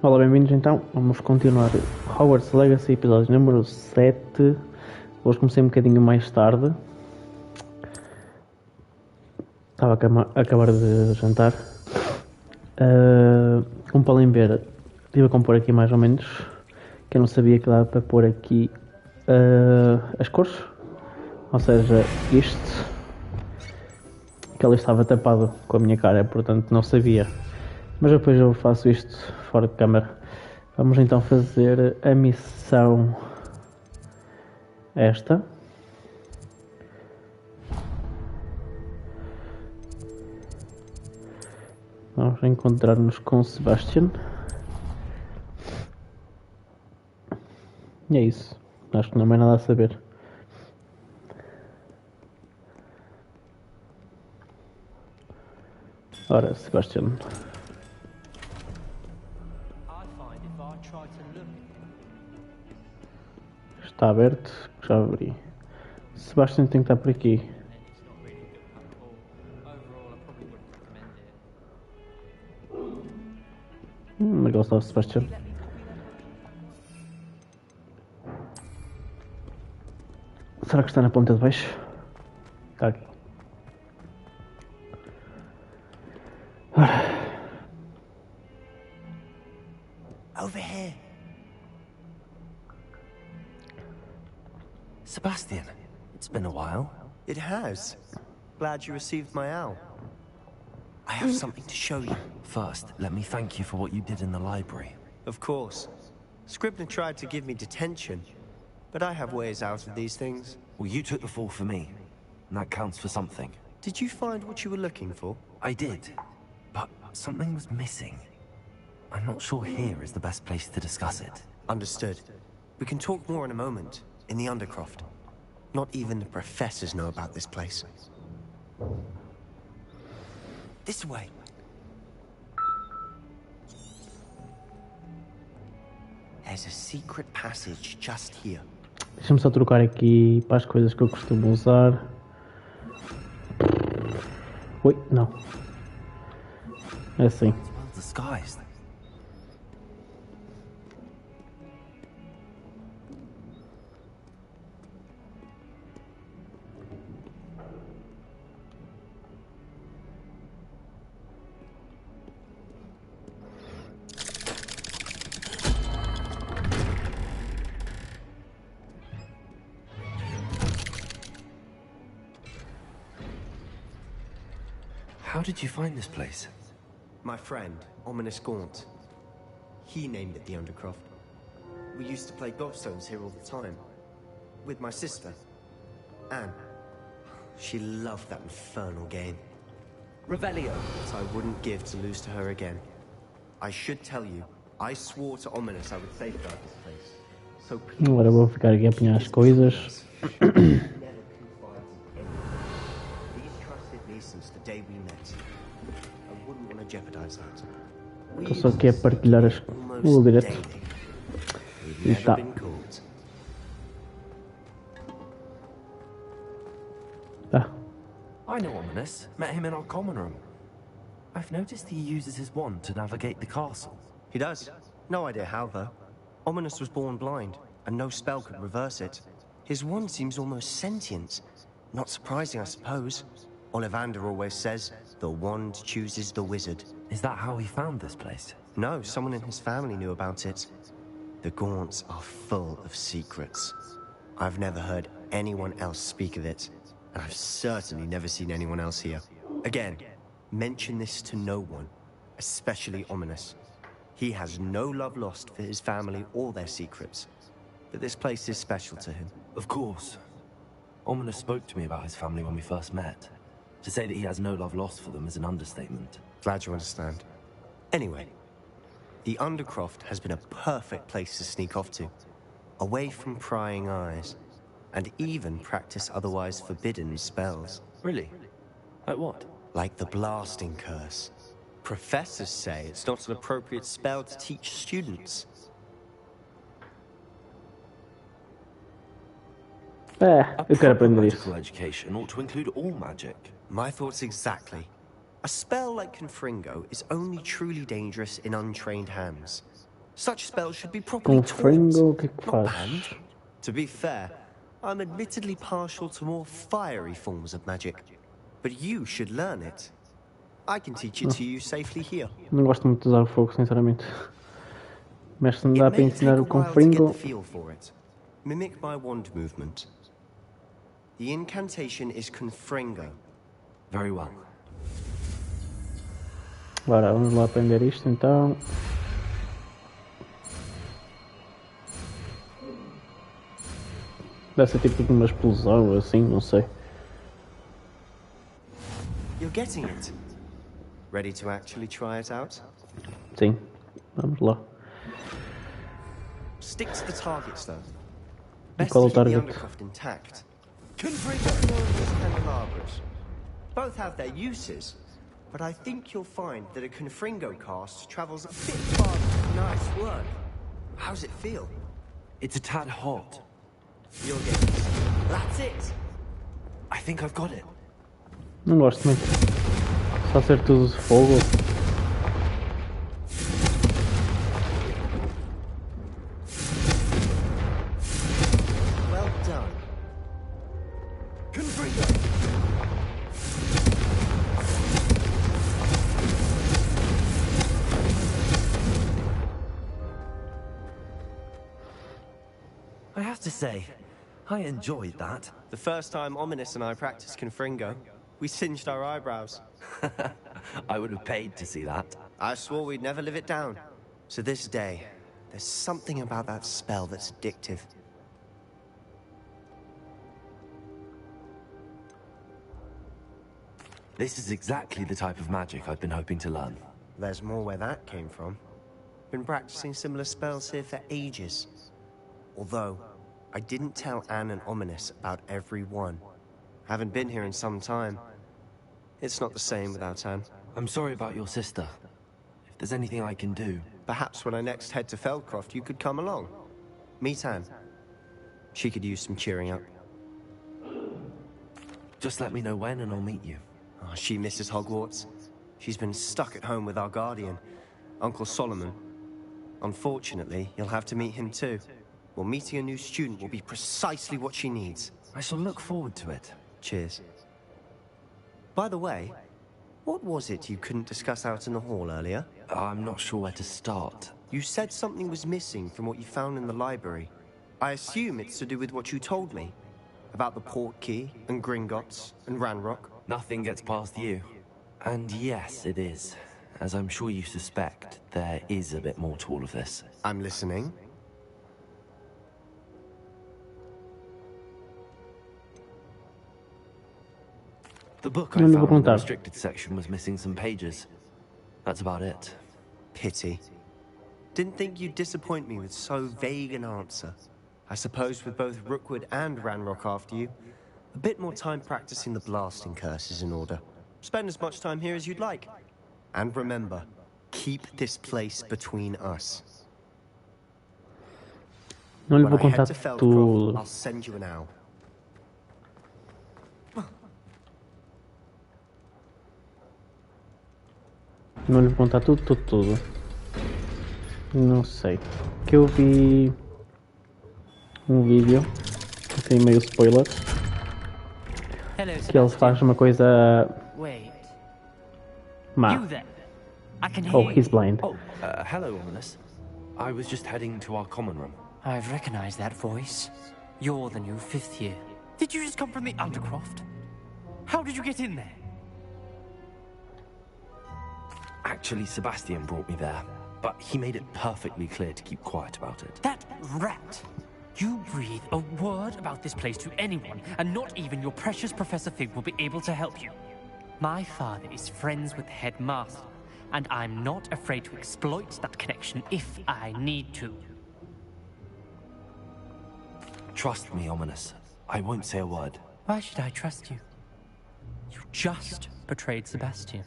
Olá, bem-vindos então. Vamos continuar Hogwarts Legacy, episódio número 7. Hoje comecei um bocadinho mais tarde. Estava a acabar de jantar. Como podem ver, estive a compor aqui mais ou menos. Que eu não sabia que dava para pôr aqui as cores. Ou seja, isto. Que ele estava tapado com a minha cara, portanto não sabia. Mas depois eu faço isto fora de câmara. Vamos então fazer a missão esta. Vamos encontrar-nos com Sebastian. E é isso. Acho que não há mais nada a saber. Ora, Sebastian. Está aberto, já abri. Sebastian tem que estar por aqui. Onde está o Sebastian? Será que está na ponta de baixo? Está aqui. Ora. Over here. Sebastian, it's been a while. It has. Glad you received my owl. I have something to show you. First, let me thank you for what you did in the library. Of course. Scribner tried to give me detention, but I have ways out of these things. Well, you took the fall for me, and that counts for something. Did you find what you were looking for? I did, but something was missing. I'm not sure here is the best place to discuss it. Understood. We can talk more in a moment, in the Undercroft. Not even the professors know about this place. This way. There's a secret passage just here. Deixa-me só trocar aqui para as coisas que eu costumo usar. Oi, não. É assim. Disguised. How did you find this place? My friend, Ominous Gaunt. He named it the Undercroft. We used to play gobstones here all the time. With my sister, Anne. She loved that infernal game. Revelio. That I wouldn't give to lose to her again. I should tell you, I swore to Ominous I would safeguard this place. So please... Agora vou ficar aqui a apanhar as coisas. Since the day we met. I wouldn't want to jeopardize that. Estou só aqui a partilhar o direto. E está. Tá. I know Ominous. Met him in our common room. I've noticed he uses his wand to navigate the castle. He does. No idea how, though. Ominous was born blind, and no spell could reverse it. His wand seems almost sentient. Not surprising, I suppose. Ollivander always says, the wand chooses the wizard. Is that how he found this place? No, someone in his family knew about it. The Gaunts are full of secrets. I've never heard anyone else speak of it, and I've certainly never seen anyone else here. Again, mention this to no one, especially Ominous. He has no love lost for his family or their secrets, but this place is special to him. Of course. Ominous spoke to me about his family when we first met. To say that he has no love lost for them is an understatement. Glad you understand. Anyway, the Undercroft has been a perfect place to sneak off to. Away from prying eyes, and even practice otherwise forbidden spells. Really? Like what? Like the blasting curse. Professors say it's not an appropriate spell to teach students. Eu quero aprender isso. Magical education ought to include all magic. My thoughts exactly. A spell like Confringo is only truly dangerous in untrained hands. Such spells should be properly Confringo, o taught, que é que not faz? banned. To be fair, I'm admittedly partial to more fiery forms of magic, but you should learn it. I can teach it to you safely here. Não gosto muito de usar o fogo, sinceramente. Mas se não It dá para may ensinar take a o while to get confringo, the feel for it. Mimic my wand movement. The incantation is Confringo. Very well. Bora, vamos lá aprender isto então. Deve ser tipo uma explosão ou assim, não sei. You're getting it. Ready to actually try it out? Sim, vamos lá. Stick to the targets though. Best qual o keep the target? undercroft intact. Confringo and candelabras. Both have their uses, but I think you'll find that a Confringo cast travels a bit farther. Nice work. How's it feel? It's a tad hot. You'll get it. That's it. I think I've got it. Não gosto muito. Só ser tudo de fogo. Well done. Confringo. I have to say, I enjoyed that. The first time Ominous and I practiced Confringo, we singed our eyebrows. I would have paid to see that. I swore we'd never live it down. To this day, there's something about that spell that's addictive. This is exactly the type of magic I've been hoping to learn. There's more where that came from. Been practicing similar spells here for ages. Although, I didn't tell Anne and Ominous about every one. Haven't been here in some time. It's not the same without Anne. I'm sorry about your sister. If there's anything I can do... Perhaps when I next head to Feldcroft, you could come along. Meet Anne. She could use some cheering up. Just let me know when and I'll meet you. Oh, she misses Hogwarts. She's been stuck at home with our guardian, Uncle Solomon. Unfortunately, you'll have to meet him too. Well, meeting a new student will be precisely what she needs. I shall look forward to it. Cheers. By the way, what was it you couldn't discuss out in the hall earlier? I'm not sure where to start. You said something was missing from what you found in the library. I assume it's to do with what you told me. About the port key, and Gringotts, and Ranrock. Nothing gets past you. And yes, it is. As I'm sure you suspect, there is a bit more to all of this. I'm listening. The book I Non devo found in the contare. restricted section was missing some pages. That's about it. Pity. Didn't think you'd disappoint me with so vague an answer. I suppose with both Rookwood and Ranrock after you, a bit more time practicing the blasting curse is in order. Spend as much time here as you'd like. And remember, keep this place between us. Não lhe When vou I head contar to Feldcroft, tudo. I'll send you an owl. Não lhe vou contar tudo. Não sei. Que eu vi um vídeo, tem meio spoiler, Hello, que ele faz uma coisa Wait. má. You there? I can hear Oh, he's you. blind. Oh, hello, Ominous. I was just heading to our common room. I've recognized that voice. You're the new 5th year. Did you just come from the Undercroft? How did you get in there? Actually, Sebastian brought me there, but he made it perfectly clear to keep quiet about it. That rat! You breathe a word about this place to anyone, and not even your precious Professor Fig will be able to help you. My father is friends with the headmaster, and I'm not afraid to exploit that connection if I need to. Trust me, Ominous. I won't say a word. Why should I trust you? You just betrayed Sebastian.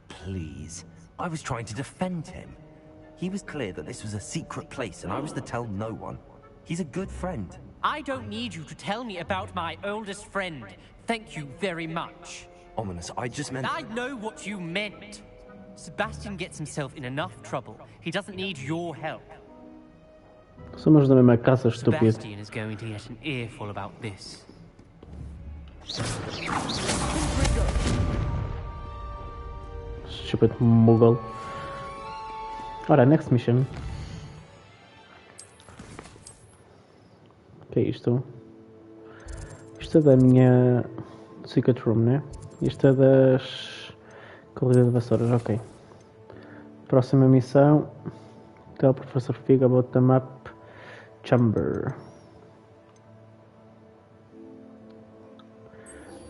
Please. I was trying to defend him. He was clear that this was a secret place, and I was to tell no one. He's a good friend. I don't need you to tell me about my oldest friend. Thank you very much. Ominous, I just meant... I know what you meant. Sebastian gets himself in enough trouble. He doesn't need your help. Somos da mesma casa, estúpido. Sebastian is going to get an earful about this. Stupid Muggle. Ora, next mission. O que é isto? Isto é da minha Secret Room, né? Isto é das corridas de vassouras, ok. Próxima missão. Tell Professor Fig about the map chamber.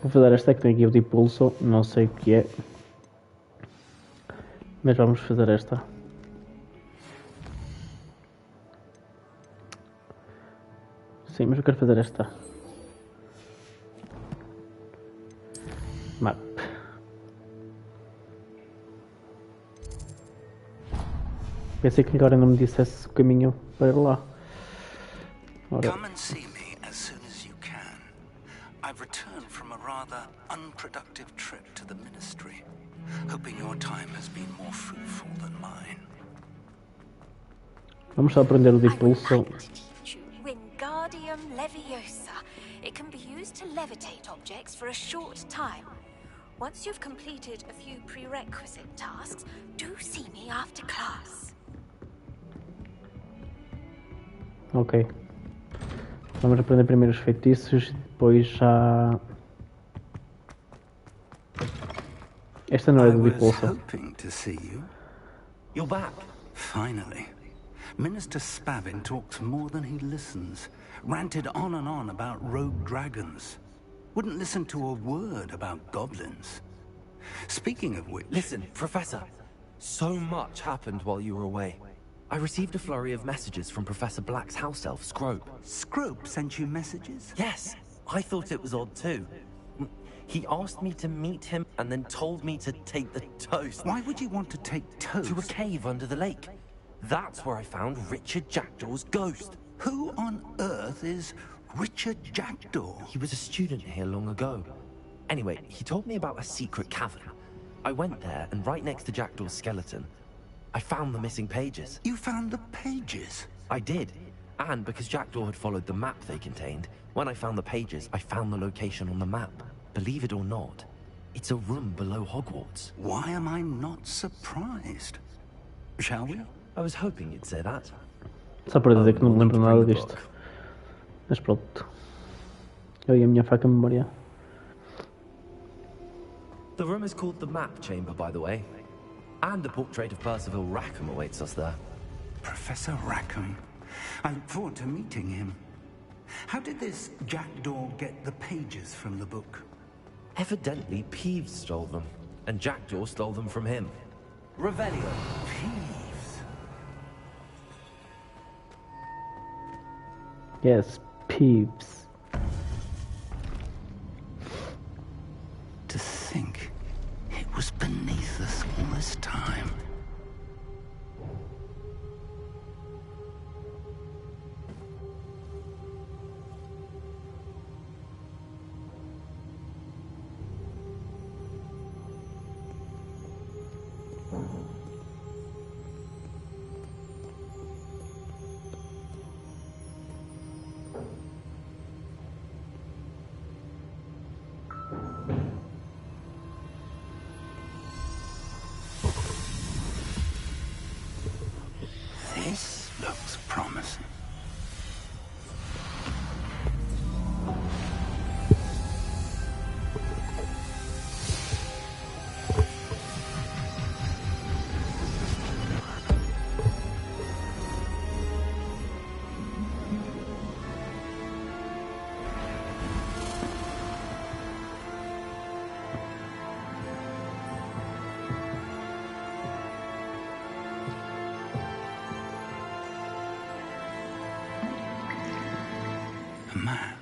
Vou fazer esta que tem aqui o de pulso, não sei o que é. Mas vamos fazer esta. Sim, mas eu quero fazer esta. Map. Pensei que agora não me dissesse o caminho para lá. Ora. Come and see me as soon as you can. I've returned from a rather unproductive trip to the Ministry, hoping your time has been more fruitful than mine. Vamos só aprender o de I would pulso. like to teach you Wingardium Leviosa. It can be used to levitate objects for a short time. Once you've completed a few prerequisite tasks, do see me after class. Ok. Vamos aprender primeiro os feitiços e depois já. Esta não é I do de was pulso. hoping to see you. You're back. Finally. Minister Spavin talks more than he listens. Ranted on and on about rogue dragons. Wouldn't listen to a word about goblins. Speaking of which... Listen, Professor. So much happened while you were away. I received a flurry of messages from Professor Black's house elf, Scrope. Scrope sent you messages? Yes, I thought it was odd too. He asked me to meet him and then told me to take the toast Why would you want to take toast? to a cave under the lake. That's where I found Richard Jackdaw's ghost. Who on earth is Richard Jackdaw? He was a student here long ago. Anyway, he told me about a secret cavern. I went there, and right next to Jackdaw's skeleton, I found the missing pages. You found the pages? I did. And because Jackdaw had followed the map they contained, when I found the pages, I found the location on the map. Believe it or not, it's a room below Hogwarts. Why am I not surprised? Shall we? I was hoping you'd say that. Só para dizer que não me lembro nada Bring the disto. book. Mas pronto. Eu e a minha fraca memória. The room is called the Map Chamber, by the way. And a portrait of Percival Rackham awaits us there. Professor Rackham. I look forward to meeting him. How did this Jackdaw get the pages from the book? Evidently, Peeves stole them, and Jackdaw stole them from him. Revelio. Peeves. Yes, Peeves. To think it was beneath us all this time. This looks promising. A map.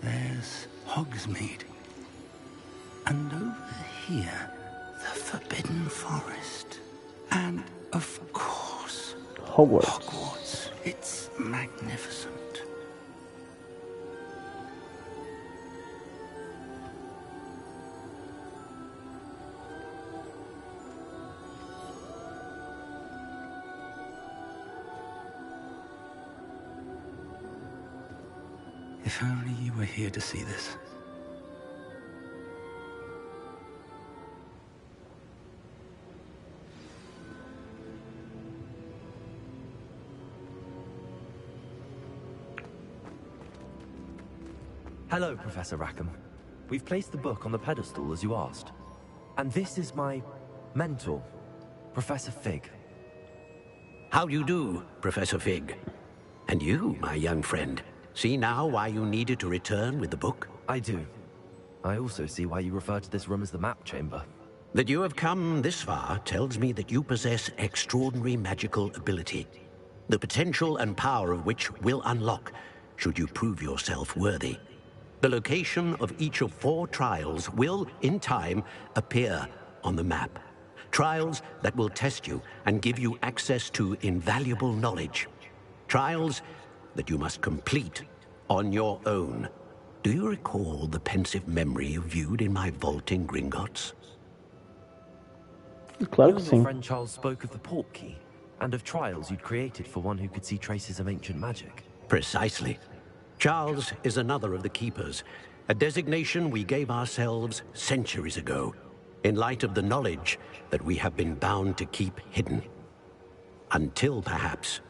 There's Hogsmeade. And over here, the Forbidden Forest. And, of course, Hogwarts. Hogwarts. It's magnificent. If only you were here to see this. Hello, Professor Rackham. We've placed the book on the pedestal as you asked. And this is my mentor, Professor Fig. How do you do, Professor Fig? And you, my young friend, see now why you needed to return with the book? I do. I also see why you refer to this room as the map chamber. That you have come this far tells me that you possess extraordinary magical ability, the potential and power of which will unlock should you prove yourself worthy. The location of each of 4 trials will, in time, appear on the map. Trials that will test you and give you access to invaluable knowledge. Trials that you must complete on your own. Do you recall the pensive memory you viewed in my vault in Gringotts? Claro You que and your sim. friend Charles spoke of the port key, and of trials you'd created for one who could see traces of ancient magic. Precisely. Charles is another of the Keepers, a designation we gave ourselves centuries ago, in light of the knowledge that we have been bound to keep hidden. Until perhaps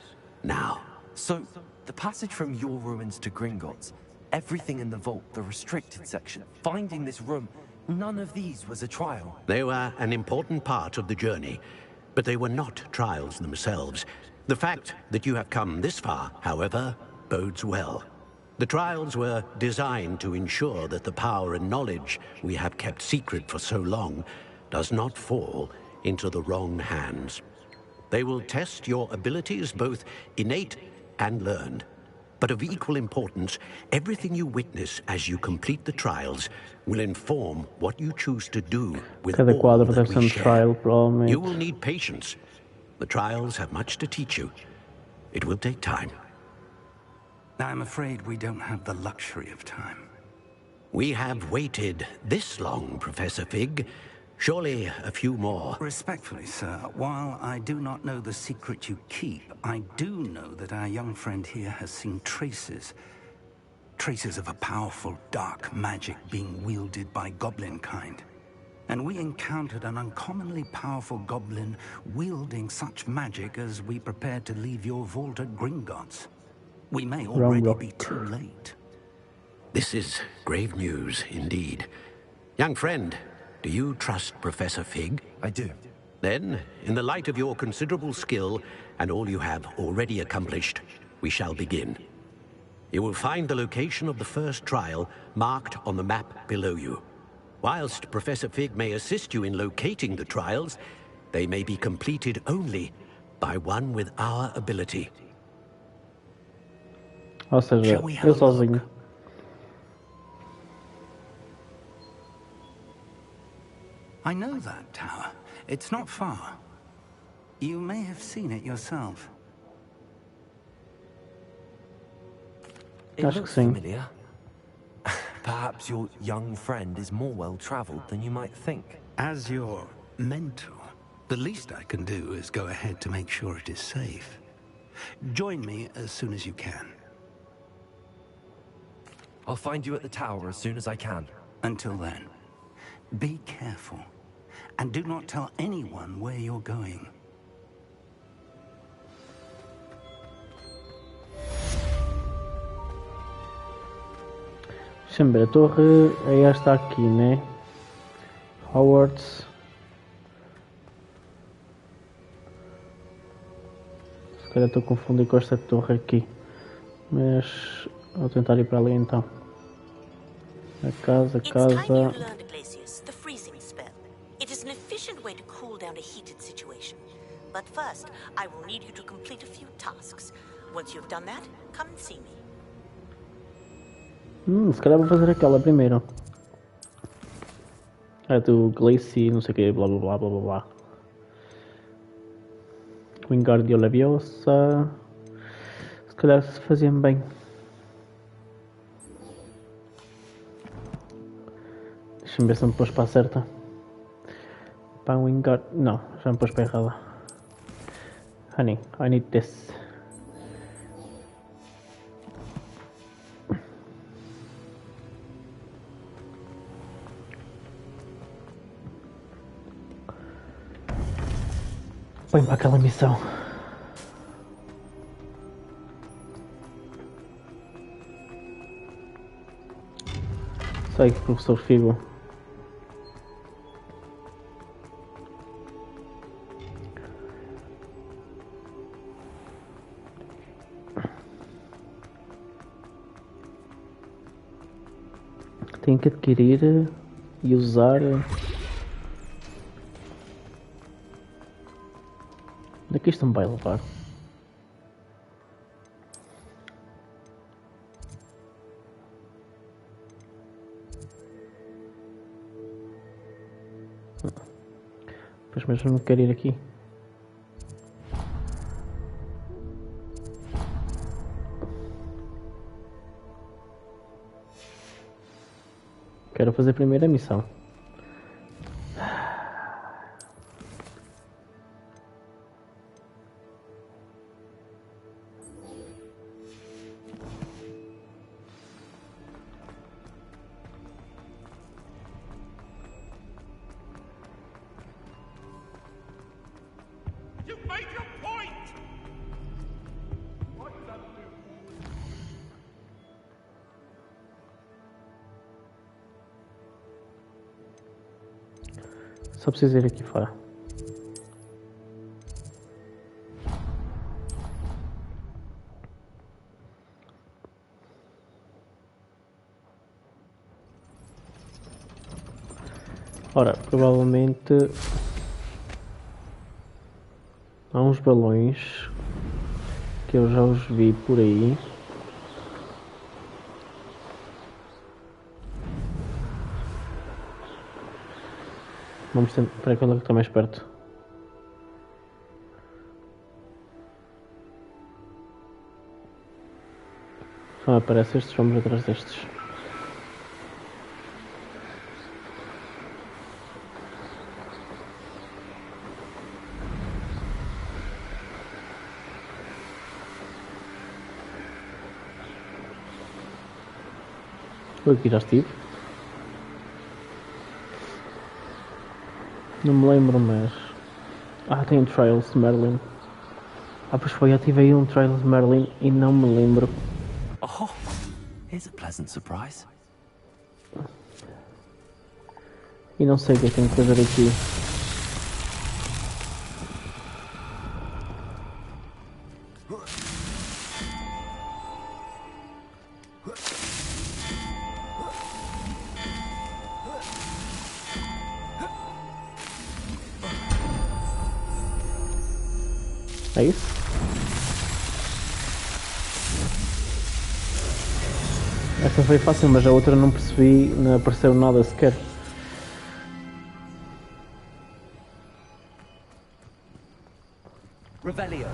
now. So, the passage from your ruins to Gringotts, everything in the vault, the restricted section, finding this room, none of these was a trial. They were an important part of the journey, but they were not trials themselves. The fact that you have come this far, however, bodes well. The trials were designed to ensure that the power and knowledge we have kept secret for so long does not fall into the wrong hands. They will test your abilities, both innate and learned. But of equal importance, everything you witness as you complete the trials will inform what you choose to do with Cada all quadro that deve ser we um trial, share. provavelmente. You will need patience. The trials have much to teach you. It will take time. I'm afraid we don't have the luxury of time. We have waited this long, Professor Fig. Surely a few more. Respectfully, sir, while I do not know the secret you keep, I do know that our young friend here has seen traces. Traces of a powerful dark magic being wielded by goblin kind. And we encountered an uncommonly powerful goblin wielding such magic as we prepared to leave your vault at Gringotts. We may already be too late. This is grave news indeed. Young friend, do you trust Professor Fig? I do. Then, in the light of your considerable skill and all you have already accomplished, we shall begin. You will find the location of the first trial marked on the map below you. Whilst Professor Fig may assist you in locating the trials, they may be completed only by one with our ability. Ou seja, eu sozinho. I know that tower. It's not far. You may have seen it yourself. It Acho que looks sim. familiar. Perhaps your young friend is more well-traveled than you might think. As your mentor, the least I can do is go ahead to make sure it is safe. Join me as soon as you can. I'll find you at the tower as soon as I can. Until then, be careful. And do not tell anyone where you're going. Deixa-me ver, a torre é esta aqui, né? Hogwarts. Se calhar estou a confundir com esta torre aqui. Mas vou tentar ir para ali então. A casa. It's time you learned, Glacius, the freezing spell. It is an efficient way to cool down a heated situation. But first, I will need you to complete a few tasks. Once you've done that, come and see me. Se calhar vou fazer aquela primeiro. É do Glacy, não sei o que, blá blá blá blá blá blá. Wingardium Leviosa. Se calhar se fazia-me bem. Deixa-me ver se me pôs para a certa. Para Wingard. Não, já me pôs para a errada. Honey, I need this. Põe para aquela missão. Sai, professor Figo. Tenho que adquirir e usar. Onde é que isto me vai levar? Pois mesmo não quero ir aqui. Quero fazer primeiro a missão. Só preciso ir aqui fora. Ora, provavelmente há uns balões que eu já os vi por aí. Vamos tentar. Espera aí, quando é que está mais perto? Se não aparece estes, vamos atrás destes. Aqui já estive. Não me lembro, mas... tem Trials de Merlin. Pois foi, ativei um Trials de Merlin e não me lembro. Oh, here's a pleasant surprise. E não sei o que é que tenho que fazer aqui. É isso? Essa foi fácil, mas a outra não percebi, não apareceu nada sequer. Revelio.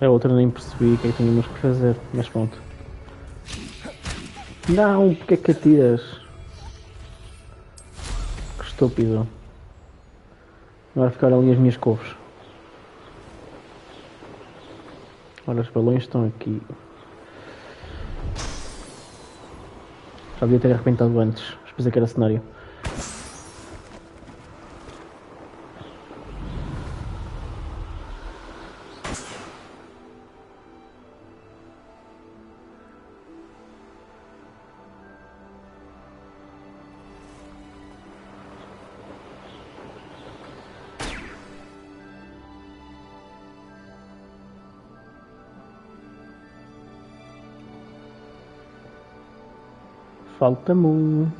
A outra nem percebi o que é que tínhamos que fazer, mas pronto. Não, porque é que atiras? Que estúpido. Agora ficaram ali as minhas couves. Ora, os balões estão aqui. Já devia ter arrebentado antes, mas pensei que era cenário. Falta-me um.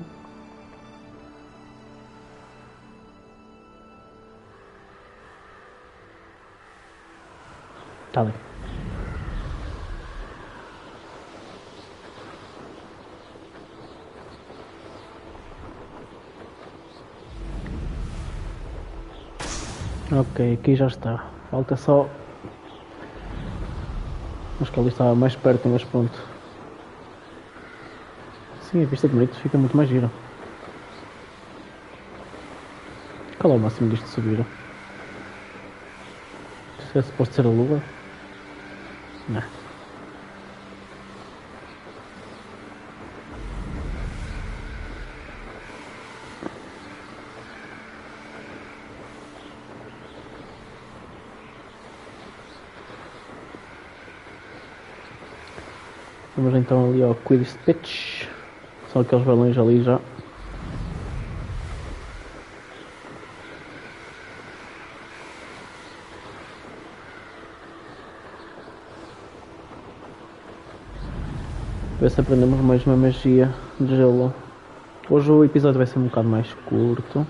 Tá ali. Ok, aqui já está. Falta só... Acho que ali estava mais perto, mas pronto. Sim, a vista de bonito fica muito mais gira. Qual é o máximo disto de subir? Se é suposto ser a lua? Não. Vamos então ali ao Quidditch Pitch. São aqueles balões ali já. Ver se aprendemos mais uma magia de gelo. Hoje o episódio vai ser um bocado mais curto.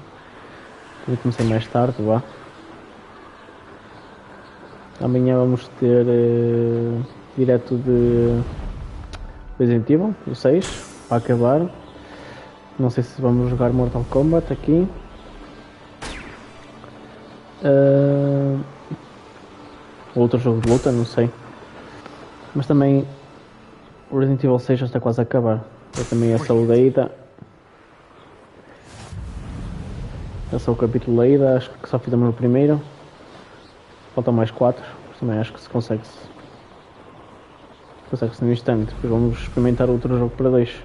Eu comecei mais tarde, vá. Amanhã vamos ter direto de Resident Evil, o 6, para acabar. Não sei se vamos jogar Mortal Kombat aqui. Outro jogo de luta, não sei. Mas também o Resident Evil 6 já está quase a acabar. Eu também essa o da ida. Esse é o capítulo da ida, acho que só fizemos o primeiro. Faltam mais 4, mas também acho que se consegue-se no instante. Depois vamos experimentar outro jogo para 2.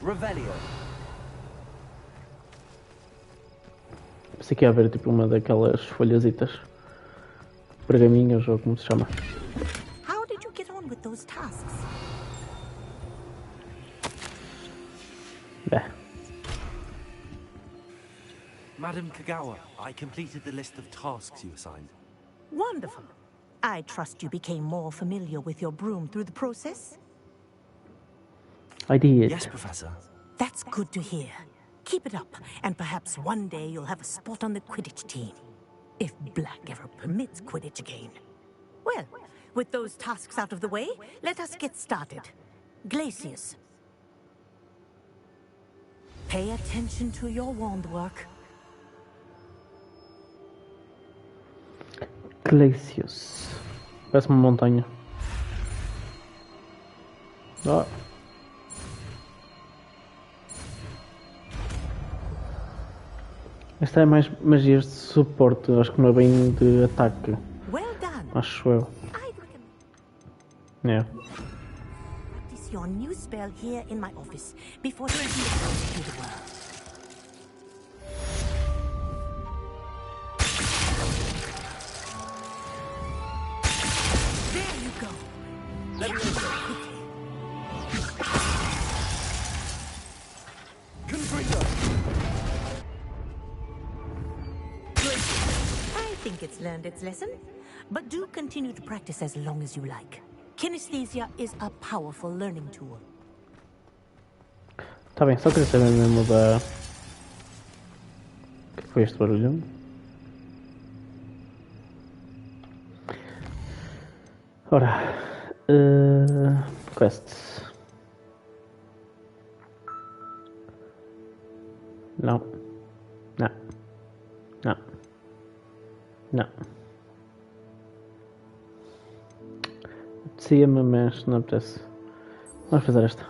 Revelio. Pensei que ia haver tipo uma daquelas folhasitas, pergaminhos ou como se chama. How did you get on with those tasks? Madam Kagawa, I completed the list of tasks you assigned. Wonderful. I trust you became more familiar with your broom through the process? I did. Yes, Professor. That's good to hear. Keep it up, and perhaps one day you'll have a spot on the Quidditch team. If Black ever permits Quidditch again. Well, with those tasks out of the way, let us get started. Glacius. Pay attention to your wand work. Glacius. Parece uma montanha. Oh. Esta é mais magias de suporte, acho que não é bem de ataque. Well done. Acho eu. É. Practice your new spell here in my office before you reveal it to the world. There you go. Let me know. Confringo. I think it's learned its lesson, but do continue to practice as long as you like. Kinesthesia is a powerful learning tool. Tá bem, só queria saber mesmo da... O que foi este barulho? Ora... quests... Não. Não. Não. Não. Apetecia-me, mas não apetece. Vamos fazer esta.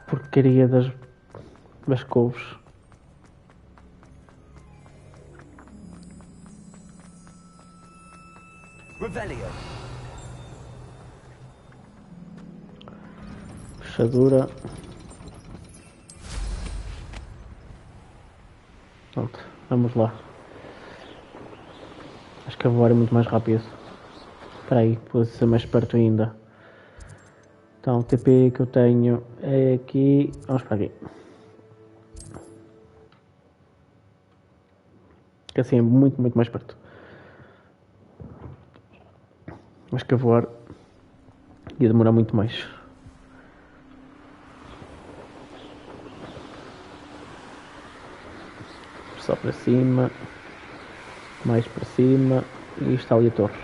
Porcaria das couves. Revelio. Fechadura. Pronto, vamos lá. Acho que a voar é muito mais rápido. Espera aí, vou ser mais perto ainda. Então, o TP que eu tenho é aqui. Vamos para aqui. Que assim é muito, muito mais perto. Acho que a voar ia demorar muito mais. Só para cima. Mais para cima. E está ali a torre.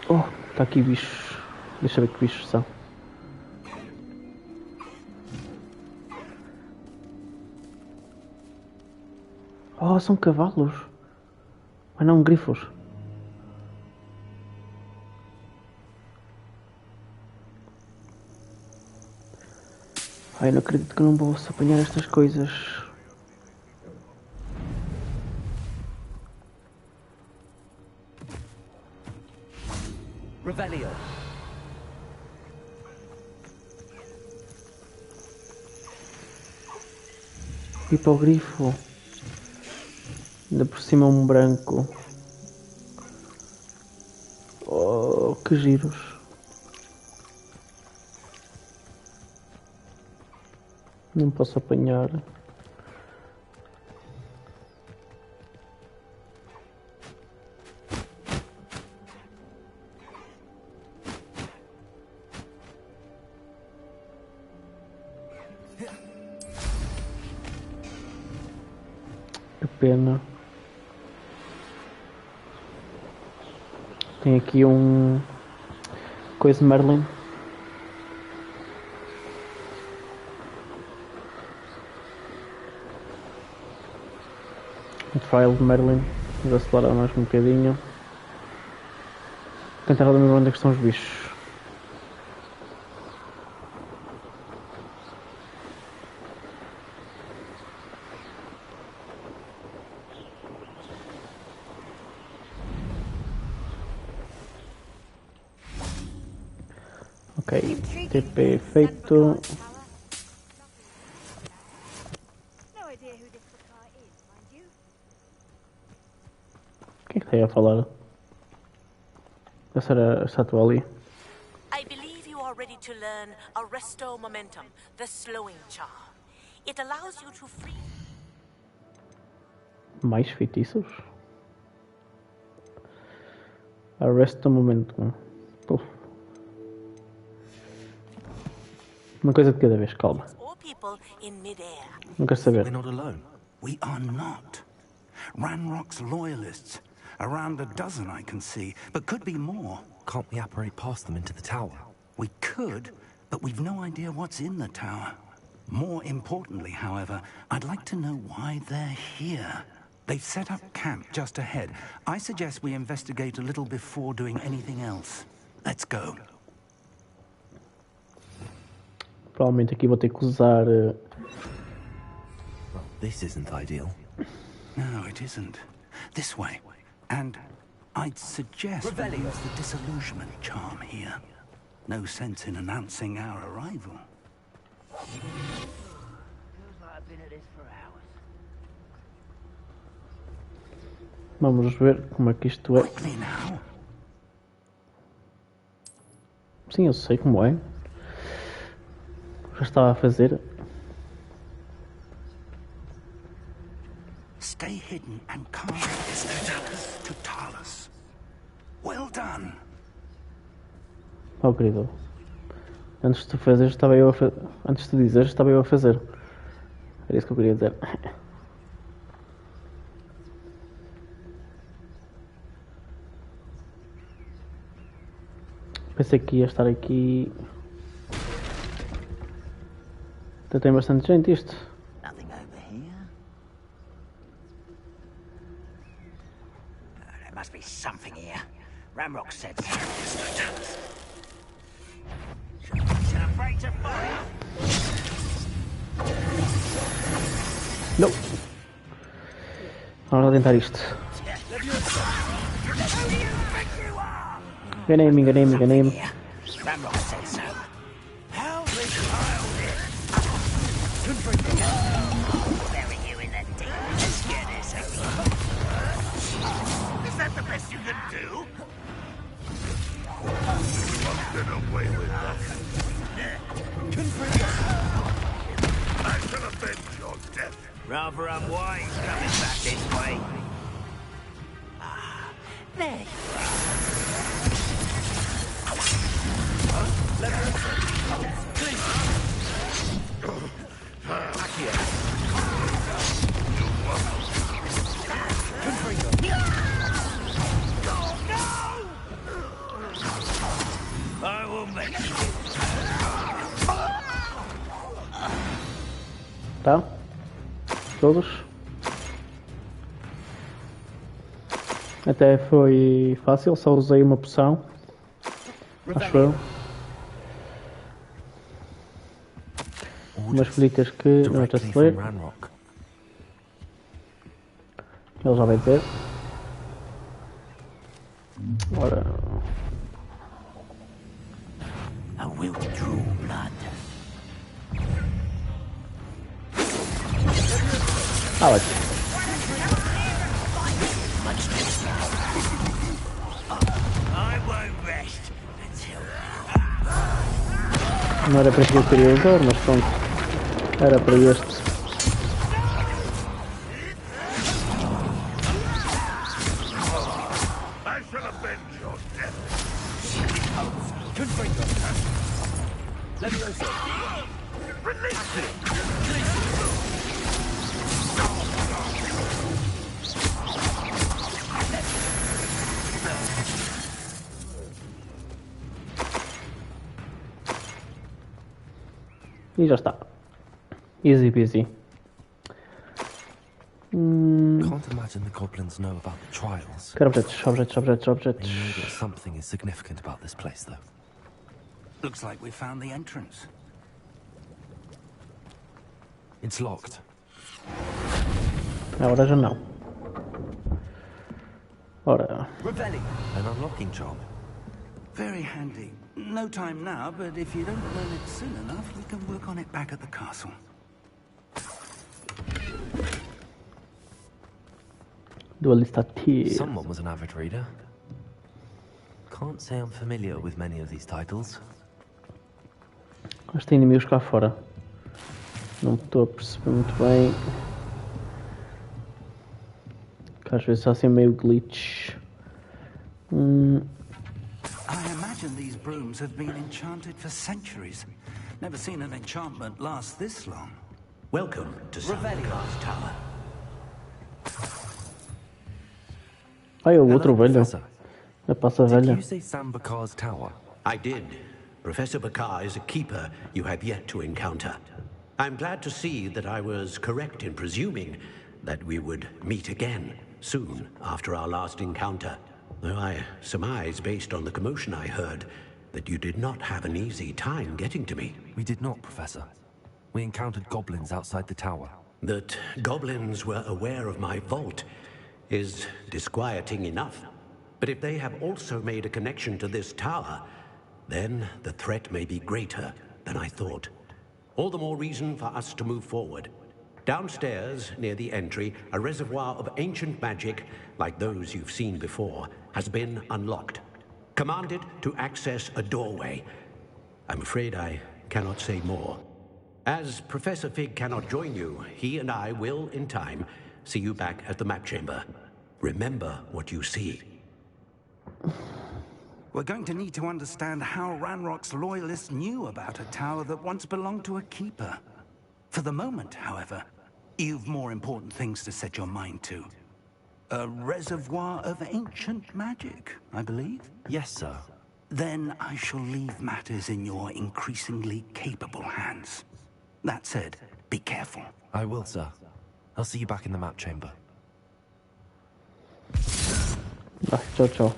Oh, está aqui bichos. Deixa eu ver que bichos são. Oh, são cavalos. Mas não grifos. Ai, não acredito que não posso apanhar estas coisas. Revelio. Hipogrifo. Ainda por cima um branco. Oh, que giros. Não posso apanhar. Que pena. Tem aqui um coisa de Merlin. Um trial de Merlin. Vamos acelerar mais um bocadinho. Vou tentar lembrar onde é que estão os bichos. Ok, TP feito. Quem é que está aí a falar? Essa era a estátua ali. I believe you are ready to learn Arresto Momentum, the slowing charm. It allows you to free... Mais feitiços? Arresta Momentum. Puf. Uma coisa de cada vez, calma. or people in midair. Não quero saber. We're not alone. We are not. Ranrock's loyalists. Around a dozen I can see, but could be more. Can't we apparate past them into the tower? We could, but we've no idea what's in the tower. More importantly, however, I'd like to know why they're here. They've set up camp just ahead. I suggest we investigate a little before doing anything else. Let's go. Provavelmente aqui vou ter que usar... Well, this isn't ideal. No, it isn't. This way. And I'd suggest we use the disillusionment charm here. No sense in announcing our arrival. Vamos ver como é que isto é. Quickly now. Sim, eu sei como é. Já estava a fazer. Stay hidden and calm. To Talos. Well done. Oh, querido. Antes de fazer, estava eu a fazer. Antes de dizer, estava eu a fazer. Era isso que eu queria dizer. Pensei que ia estar aqui. Até tem bastante gente isto. Nothing over here. There must be something here. Ramrock said so. He's afraid to fire. Não. Vamos lá tentar isto. Enganei-me. Ramrock said so. How the child bury you in the deep as good as a Is that the best you can do? Get away with that. I shall avenge your death. Rather unwise coming back this way. Ah, there you I will make you. Tá? Todos? Até foi fácil, só usei uma poção. Acho eu. umas folhitas que não é directly de ler. from Ranrock. Ele já vai dizer. Ora. A will draw blood. Alex. I won't rest until Não era para que eu queria usar, mas pronto. Era para este. I shall avenge your death. E já está. Easy peasy. Can't imagine the goblins know about the trials. Quero objetos. They know that something is significant about this place, though. Looks like we found the entrance. It's locked. Agora já não. Ora. An unlocking charm. Very handy. No time now, but if you don't learn it soon enough, we can work on it back at the castle. Dualista T. Someone was an avid reader. Can't say I'm familiar with many of these titles. Mas tem inimigos cá fora. Não estou a perceber muito bem. Que às vezes está assim meio glitch. I imagine these brooms have been enchanted for centuries. Never seen an enchantment last this long. Welcome to Sambakar's Tower. Ai, o outro velho. Professor. A passa Did velha. you say Sambakar's Tower? I did. Professor Bakar is a keeper you have yet to encounter. I'm glad to see that I was correct in presuming that we would meet again soon after our last encounter. Though I surmise, based on the commotion I heard, that you did not have an easy time getting to me. We did not, Professor. We encountered goblins outside the tower. That goblins were aware of my vault is disquieting enough. But if they have also made a connection to this tower, then the threat may be greater than I thought. All the more reason for us to move forward. Downstairs, near the entry, a reservoir of ancient magic, like those you've seen before, has been unlocked. Commanded to access a doorway. I'm afraid I cannot say more. As Professor Fig cannot join you, he and I will, in time, see you back at the map chamber. Remember what you see. We're going to need to understand how Ranrock's loyalists knew about a tower that once belonged to a keeper. For the moment, however, you've more important things to set your mind to. A reservoir of ancient magic, I believe? Yes, sir. Then I shall leave matters in your increasingly capable hands. That said, be careful. I will, sir. I'll see you back in the map chamber. Ciao.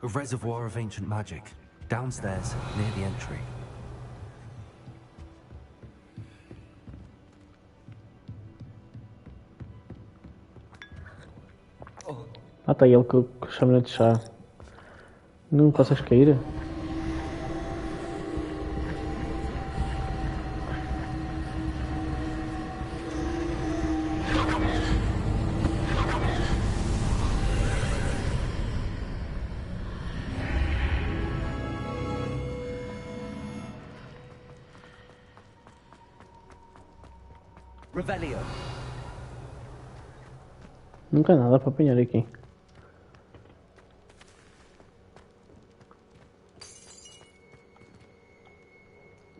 A reservoir of ancient magic. Downstairs, near the entry. Ah, tá ele que chama de chá. Não consegues cair? Revelio. Nunca há nada para apanhar aqui.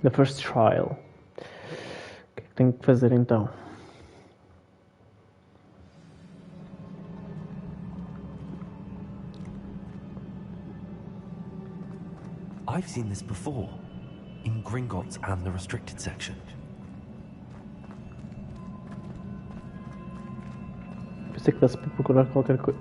The first trial. O que é que tenho que fazer então? I've seen this before. In Gringotts and the restricted section. Pensei que desse para procurar qualquer coisa.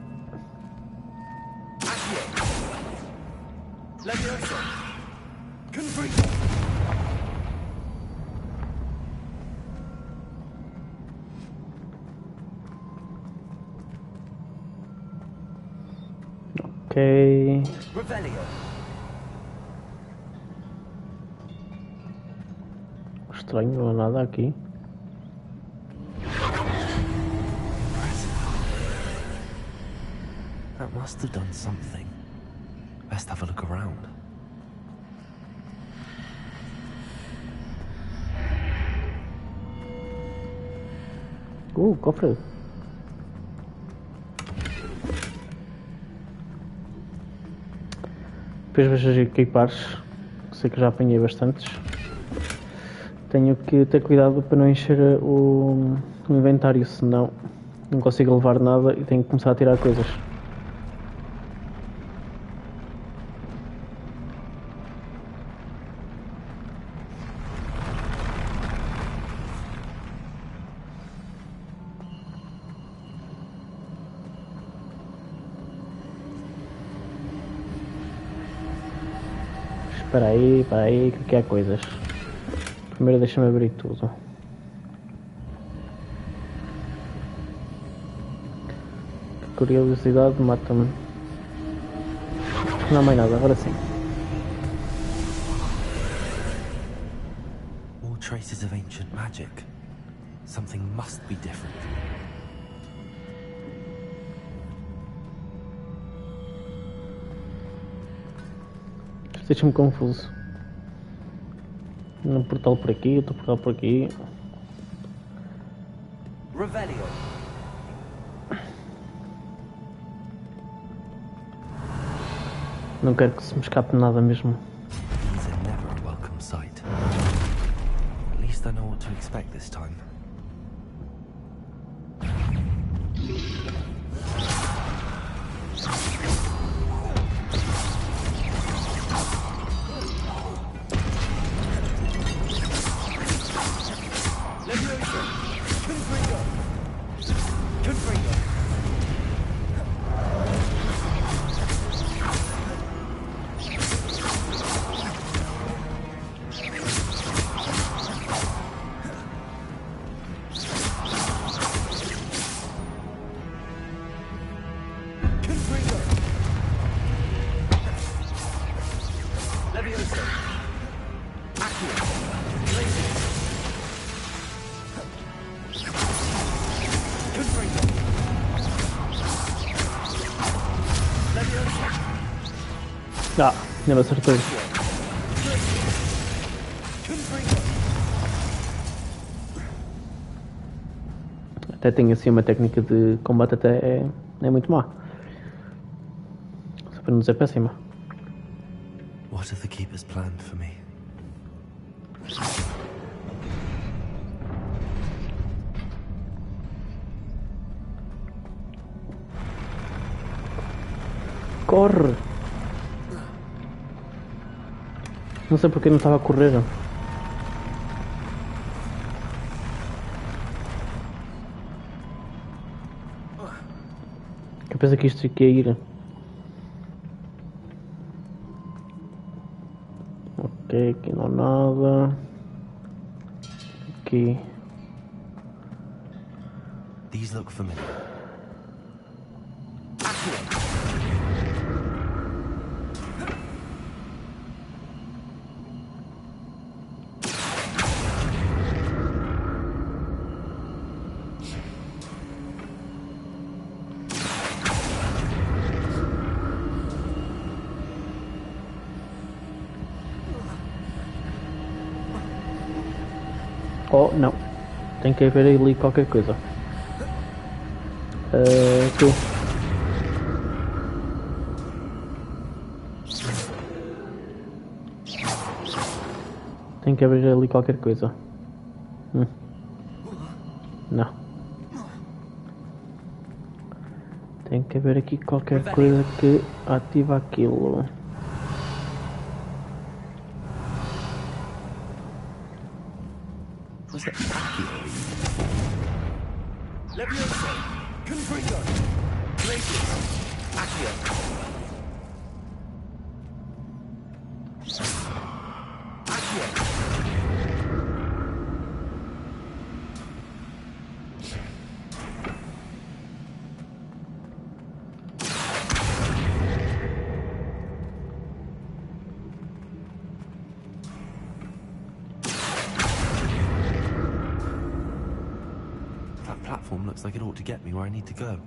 Ok. Revelio. Estranho, não há nada aqui. That must have done something. Best have a look around. Cofre. Depois vejo as equipares. Sei que já apanhei bastantes. Tenho que ter cuidado para não encher o inventário, senão não consigo levar nada e tenho que começar a tirar coisas. Espera aí, que aqui há coisas. Primeiro deixa-me abrir tudo. Que curiosidade mata-me. Não há mais nada, agora sim. All traces of ancient magic. Something must be different. Deixa-me confuso. Um portal por aqui, outro portal por aqui. Revelio. Não quero que se me escape nada mesmo. These are never a welcome sight. At least I know what to expect this time. Ah, ainda me acertei. Até tenho assim uma técnica de combate até é muito má. Só para não dizer péssima. What have the keepers planned for me? Corre! Não sei porque não estava a correr. Eu pensei que isto ia ir. Ok, aqui não há nada. Aqui. These look familiar. Oh, não. Tem que haver ali qualquer coisa. Tu. Tem que haver ali qualquer coisa. Não. Tem que haver aqui qualquer coisa que ativa aquilo. Was it Accio? Leviosa. Confringo. Glacius. Accio. Accio. looks like it ought to get me where I need to go.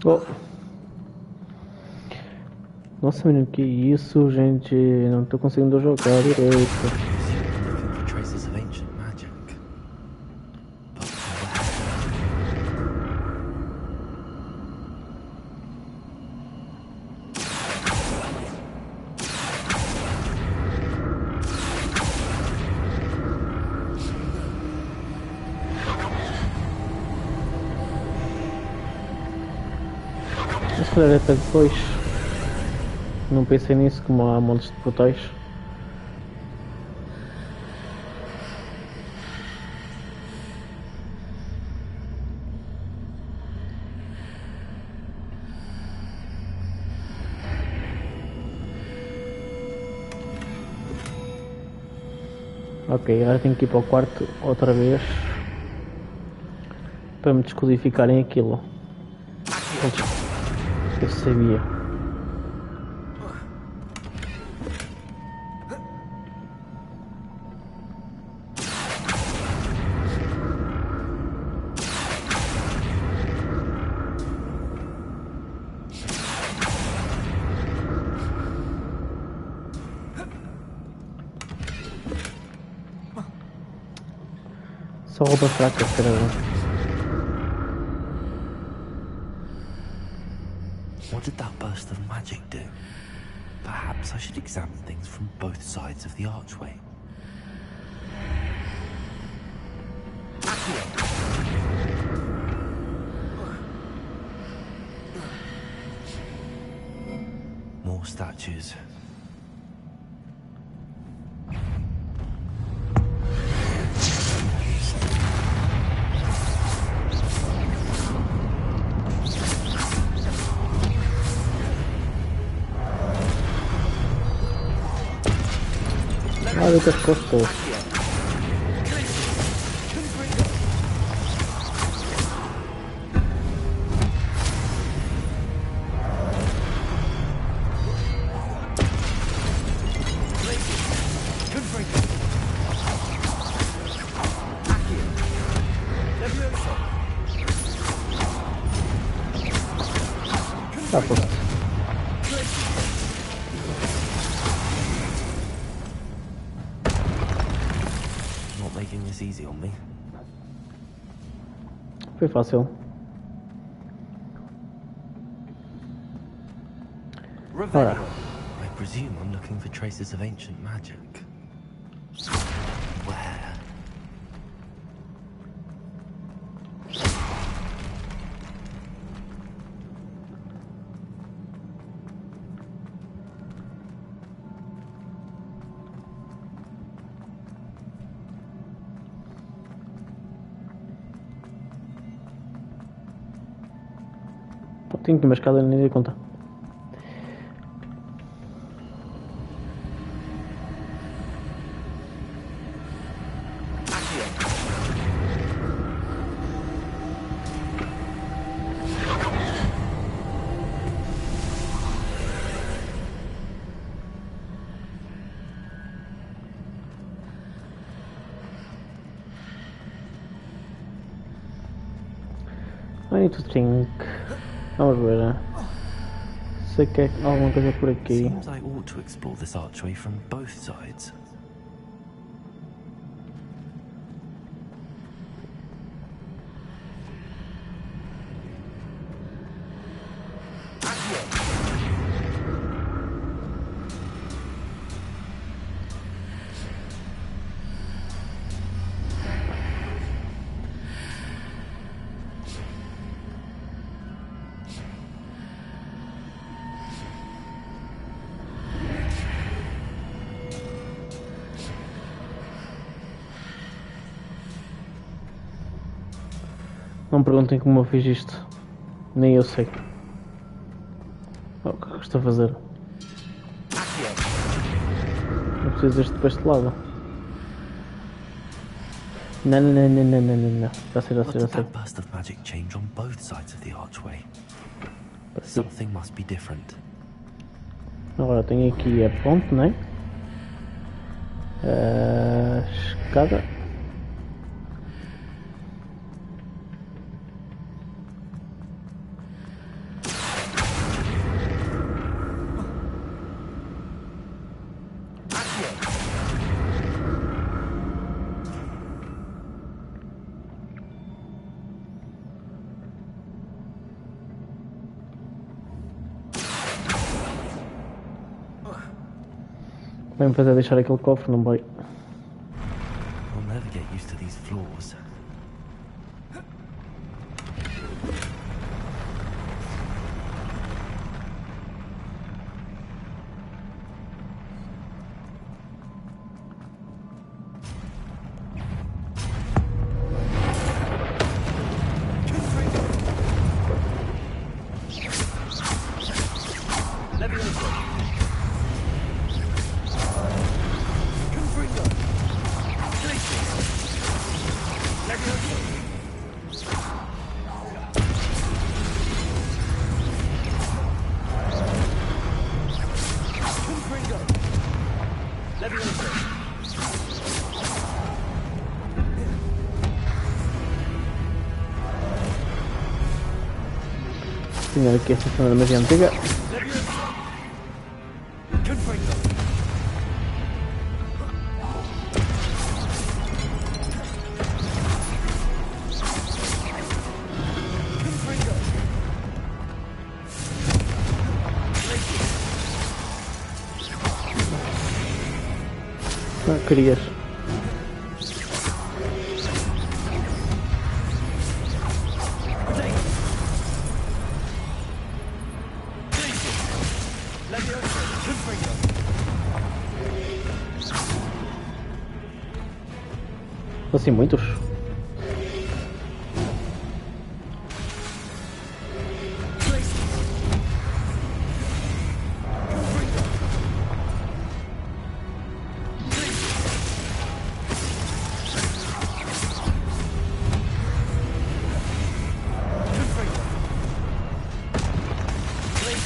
Oh. Nossa, menino, que isso, gente? Não tô conseguindo jogar direito. Looking for traces of ancient magic. But Mas se calhar é para depois. Não pensei nisso, como há montes de portais. Ok, agora tenho que ir para o quarto outra vez para me descodificarem aquilo. Eu sabia. Só roupa fraca, caramba. what did that burst of magic do? Perhaps I should examine things from both sides of the archway. More statues. Olha que as costas. Tá pronto. Not making this easy on me. Foi fácil. Ora. I presume I'm looking for traces of ancient magic. Where? Tenho que ir uma escada, nem dei conta. I need to think. Vamos ver. Sei que é alguma coisa por aqui. Seems I ought to explore this archway from both sides. Não me perguntem como eu fiz isto. Nem eu sei. O que é que estou a fazer? preciso deste para este lado. Não. Já sei. What did that burst of magic change on both sides of the archway? Something must be different. Agora tenho aqui a ponte, né? A escada. Vai-me fazer deixar aquele cofre, não vai? I'll never get used to these floors. Tinha aqui esta cena da magia antiga. Não querias. Assim, muitos?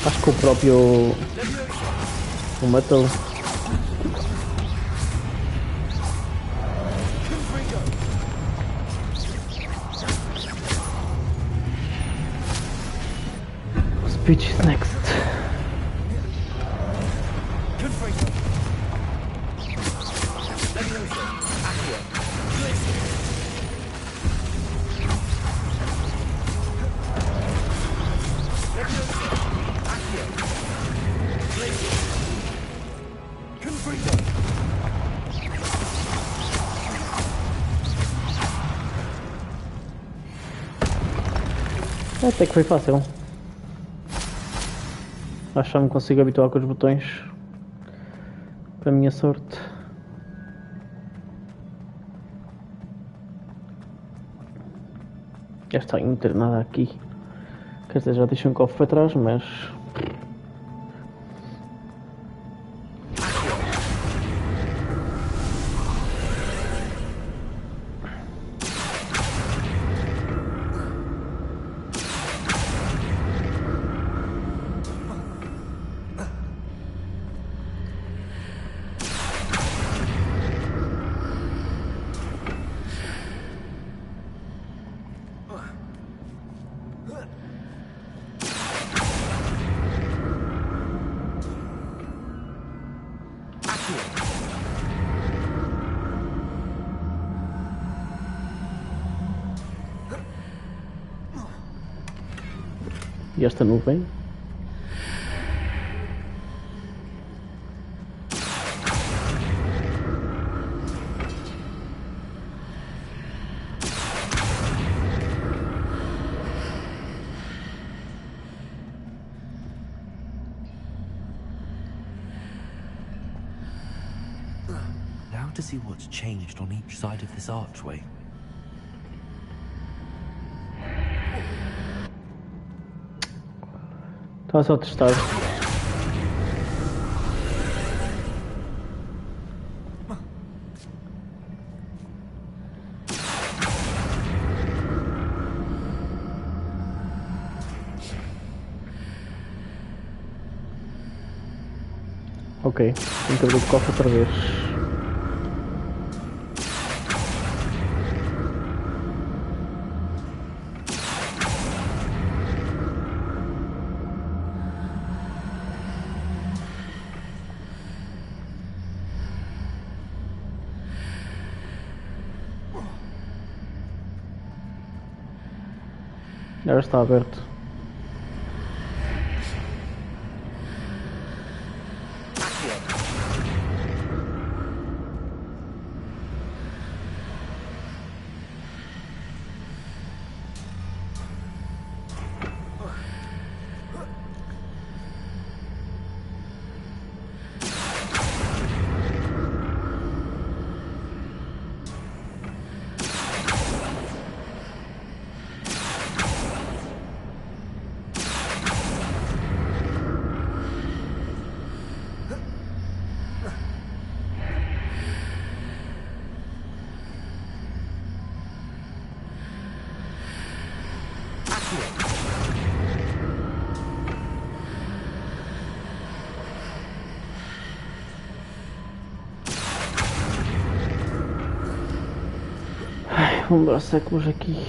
Acho que o próprio... o matou. Speech is next. Até que foi fácil. Acho que já me consigo habituar com os botões. Para a minha sorte. Já está, não ter nada aqui. Quer dizer, já deixei um cofre para trás, mas... E esta nuvem? Now to see what's changed on each side of this archway. Estava só a testar. Ok, tenho que abrir o cofre outra vez. Já está aberto. Vamos dar séculos aqui.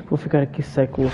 Vou ficar aqui séculos.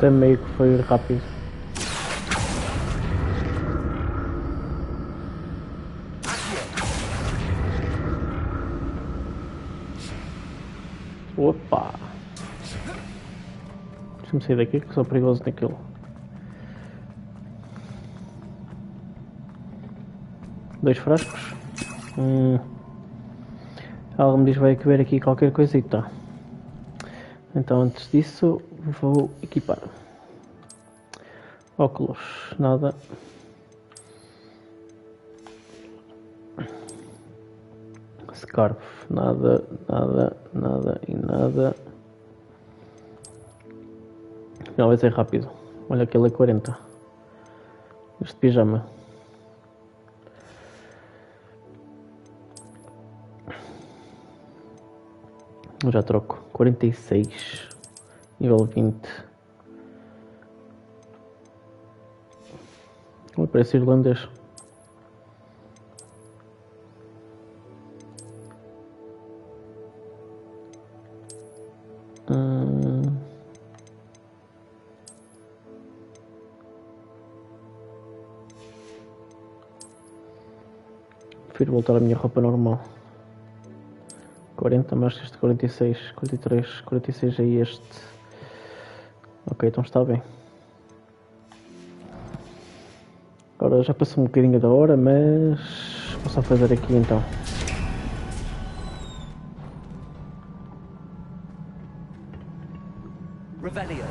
Até meio que foi rápido. Opa! Deixa-me sair daqui que sou perigoso naquilo. Dois frascos. Ela me diz vai haver aqui qualquer coisita. Então antes disso vou equipar. Óculos, nada. Scarf, nada, nada, nada e nada. Não, vai ser rápido. Olha, aquele é 40. Este pijama. Eu já troco. 46. Nível 20. Oh, parece irlandês. Prefiro voltar à minha roupa normal. 40 mais este 46, 43, 46 é este. Ok, então está bem. Agora já passou um bocadinho da hora, mas vou só fazer aqui então. Revelio.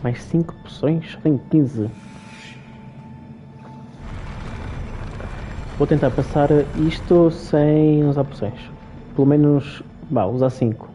Mais 5 poções? Tenho 15. Vou tentar passar isto sem usar poções. Pelo menos, vá, usar 5.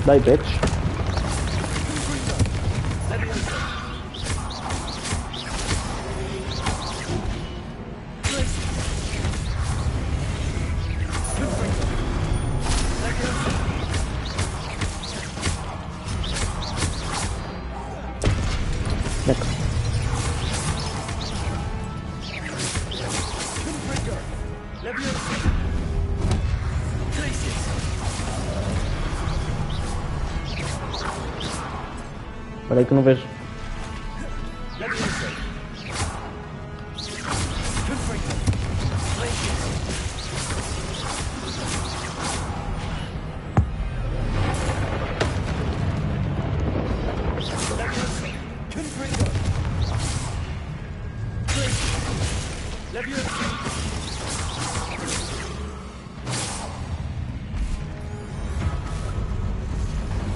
Dai, bitch. Espera aí que eu não vejo.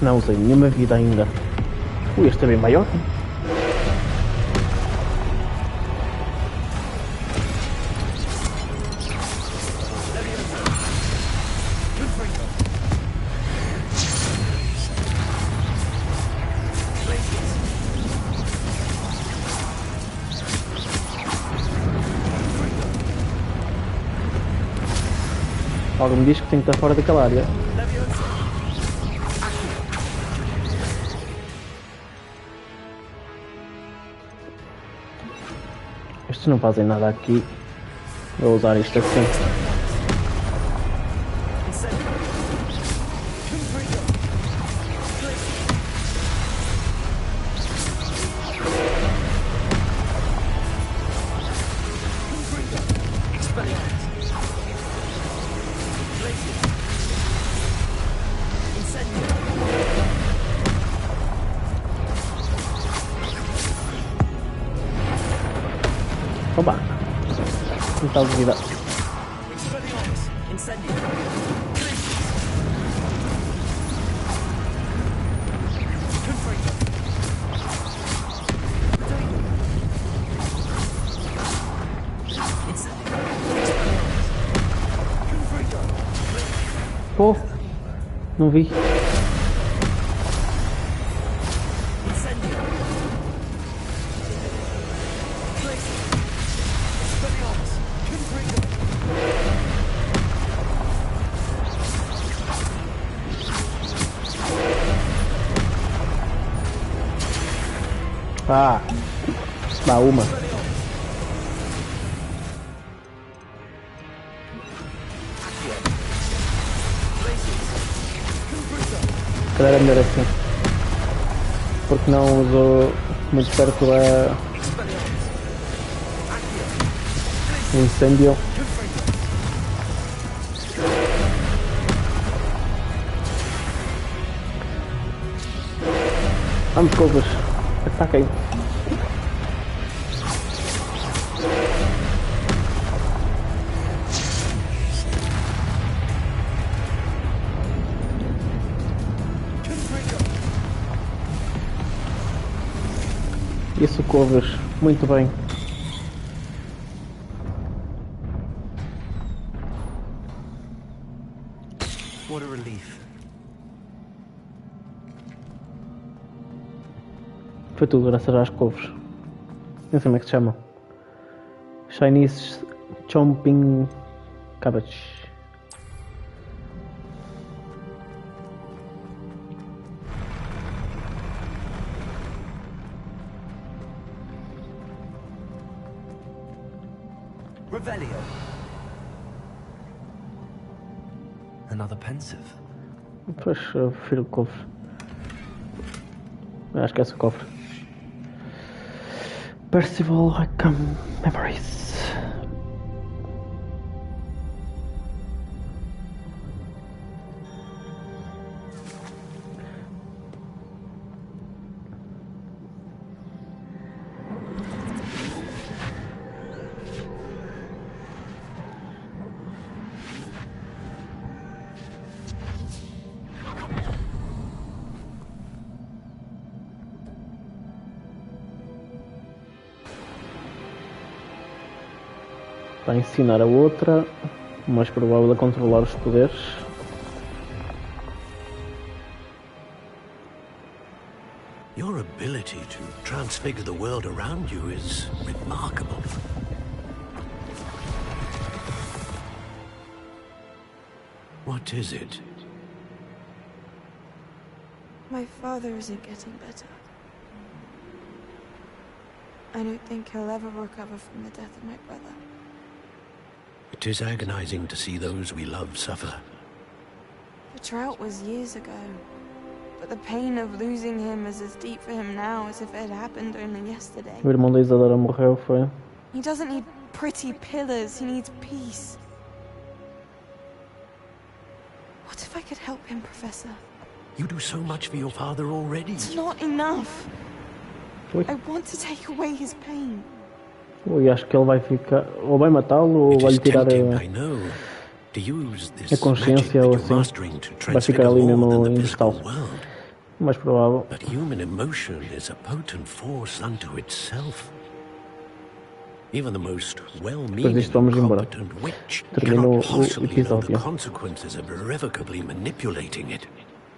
Não usei nenhuma vida ainda. Ui, este é bem maior. Algo me diz que tenho que estar fora daquela área. Estes não fazem nada aqui. Vou usar isto assim. Opa! Não está a duvidar. Pô! Não vi. Ah, dá uma. Se calhar é melhor assim. Porque não usou muito perto o incêndio. Vamos, couves. Ataquem. Isso, couves. Muito bem. What a relief. Foi tudo graças às couves. Não sei como é que se chama. Chinese Chomping Cabbage. Revelio. Another pensive. Pois, eu prefiro o cofre. Acho que é esse o cofre. Percival Rackham Memories. Para ensinar a outra, o mais provável é controlar os poderes. Your ability to transfigure the world around you is remarkable. What is it? My father isn't getting better. I don't think he'll ever recover from the death of my brother. It is agonizing to see those we love suffer. The drought was years ago, but the pain of losing him is as deep for him now as if it had happened only yesterday. O irmão da Isadora morreu, foi? He doesn't need pretty pillars, he needs peace. What if I could help him, Professor? You do so much for your father already. It's not enough. Oi? I want to take away his pain. E acho que ele vai ficar... Ou vai matá-lo, ou vai lhe tirar a consciência, ou assim. Vai ficar ali mesmo em vegetal. Mais provável. But human emotion is a potent force unto itself. Even the most well-meaning and competent witch cannot possibly know the consequences of irrevocably manipulating it.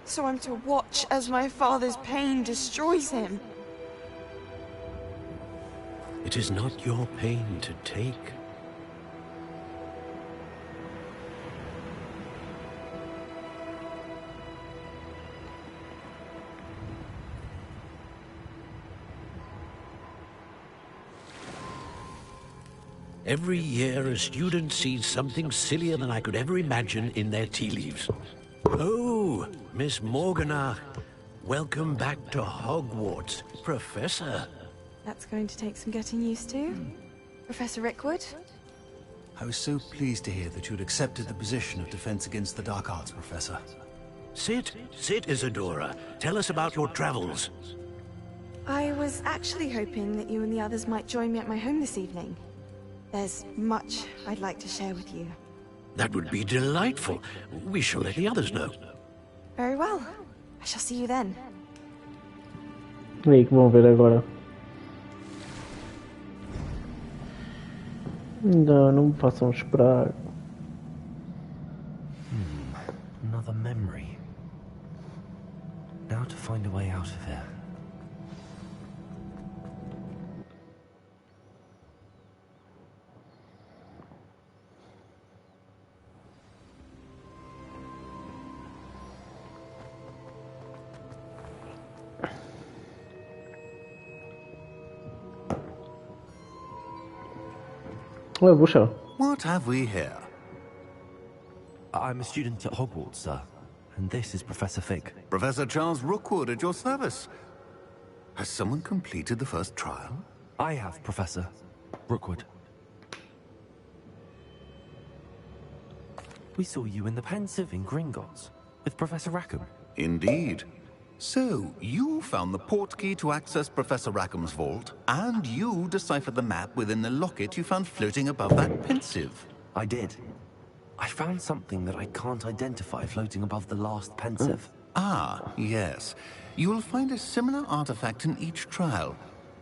So I'm to watch as my father's pain destroys him. It is not your pain to take. Every year, a student sees something sillier than I could ever imagine in their tea leaves. Oh, Miss Morganach, welcome back to Hogwarts, Professor. That's going to take some getting used to. Professor Rickwood? I was so pleased to hear that you'd accepted the position of Defense Against the Dark Arts, Professor. Sit, Isadora. Tell us about your travels. I was actually hoping that you and the others might join me at my home this evening. There's much I'd like to share with you. That would be delightful. We shall let the others know. Very well. I shall see you then. E aí que vão ver agora. Não me façam esperar. Another memory. Now to find a way out of here. Oh, Busher. What have we here? I'm a student at Hogwarts, sir. And this is Professor Fig. Professor Charles Rookwood at your service. Has someone completed the first trial? I have, Professor Rookwood. We saw you in the Pensive in Gringotts with Professor Rackham. Indeed. So, you found the portkey to access Professor Rackham's vault, and you deciphered the map within the locket you found floating above that Pensive. I did. I found something that I can't identify floating above the last Pensive. Ah, yes. You will find a similar artifact in each trial.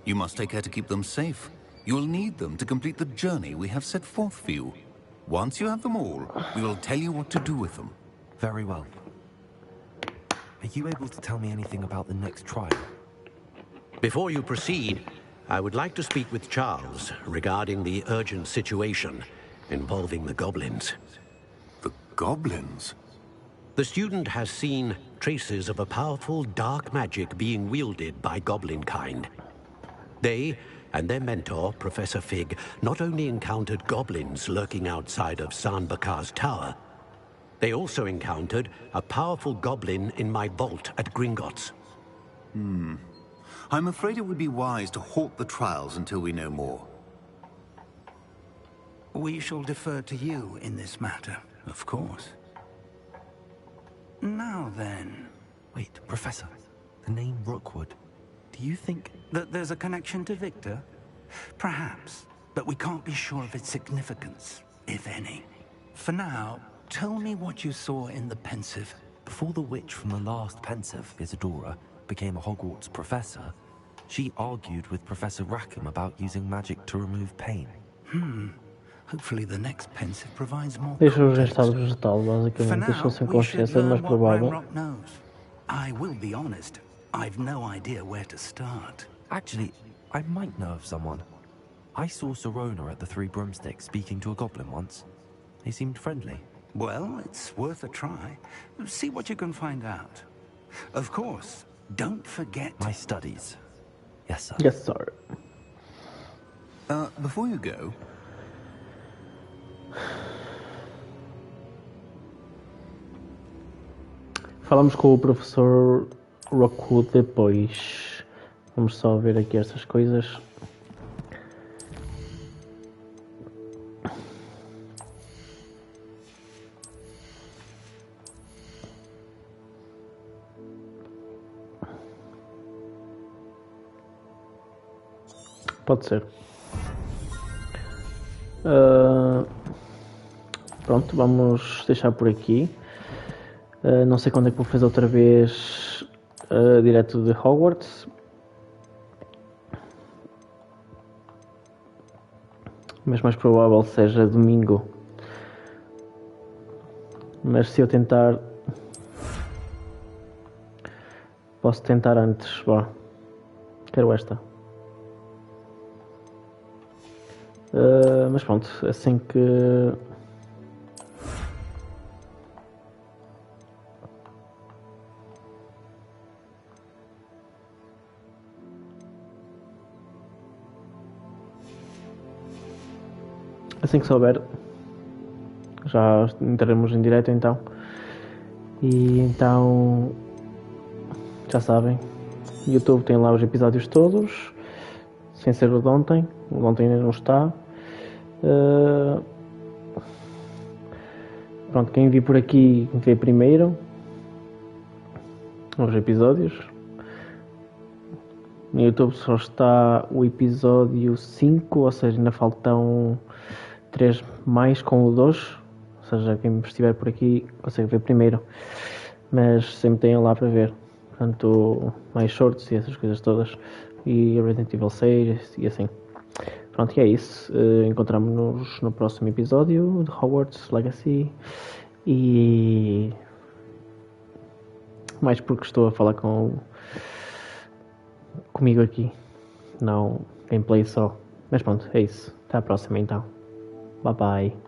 You must take care to keep them safe. You'll need them to complete the journey we have set forth for you. Once you have them all, we will tell you what to do with them. Very well. Are you able to tell me anything about the next trial? Before you proceed, I would like to speak with Charles regarding the urgent situation involving the goblins. The goblins? The student has seen traces of a powerful dark magic being wielded by goblin kind. They and their mentor, Professor Fig, not only encountered goblins lurking outside of San Bakar's tower, they also encountered a powerful goblin in my vault at Gringotts. I'm afraid it would be wise to halt the trials until we know more. We shall defer to you in this matter, of course. Now then... Wait, Professor. The name Rookwood. Do you think... that there's a connection to Victor? Perhaps, but we can't be sure of its significance, if any. For now, tell me what you saw in the Pensive. Before the witch from the last Pensive, Isadora, became a Hogwarts professor, she argued with Professor Rackham about using magic to remove pain. Hopefully the next Pensive provides more Deixa-os em context. estado vegetal, basicamente. Deixou sem We should consciência, mas learn what provável. Ranrock knows. I will be honest, I've no idea where to start. Actually, I might know of someone. I saw Serona at the Three Broomsticks speaking to a goblin once. They seemed friendly. Well, it's worth a try. See what you can find out. Of course, don't forget... My studies. Yes, sir. Yes, sir. Before you go... Falamos com o professor Rookwood depois. Vamos só ver aqui estas coisas. Pode ser. Pronto, vamos deixar por aqui. Não sei quando é que vou fazer outra vez direto de Hogwarts. Mas mais provável seja domingo. Mas se eu tentar... Posso tentar antes, vá. Quero esta. Mas pronto, assim que... Assim que souber, já entraremos em direto então. E então, já sabem, o YouTube tem lá os episódios todos, sem ser o de ontem. O de ontem ainda não está. Pronto, quem vir por aqui vê primeiro os episódios. No YouTube só está o episódio 5, ou seja, ainda faltam 3 mais com o 2. Ou seja, quem estiver por aqui consegue ver primeiro. Mas sempre tem lá para ver. Portanto, mais shorts e essas coisas todas. E Resident Evil 6 e assim. Pronto, e é isso. Encontramos-nos no próximo episódio de Hogwarts Legacy. E... mais porque estou a falar comigo aqui. Não gameplay só. Mas pronto, é isso. Até à próxima então. Bye bye.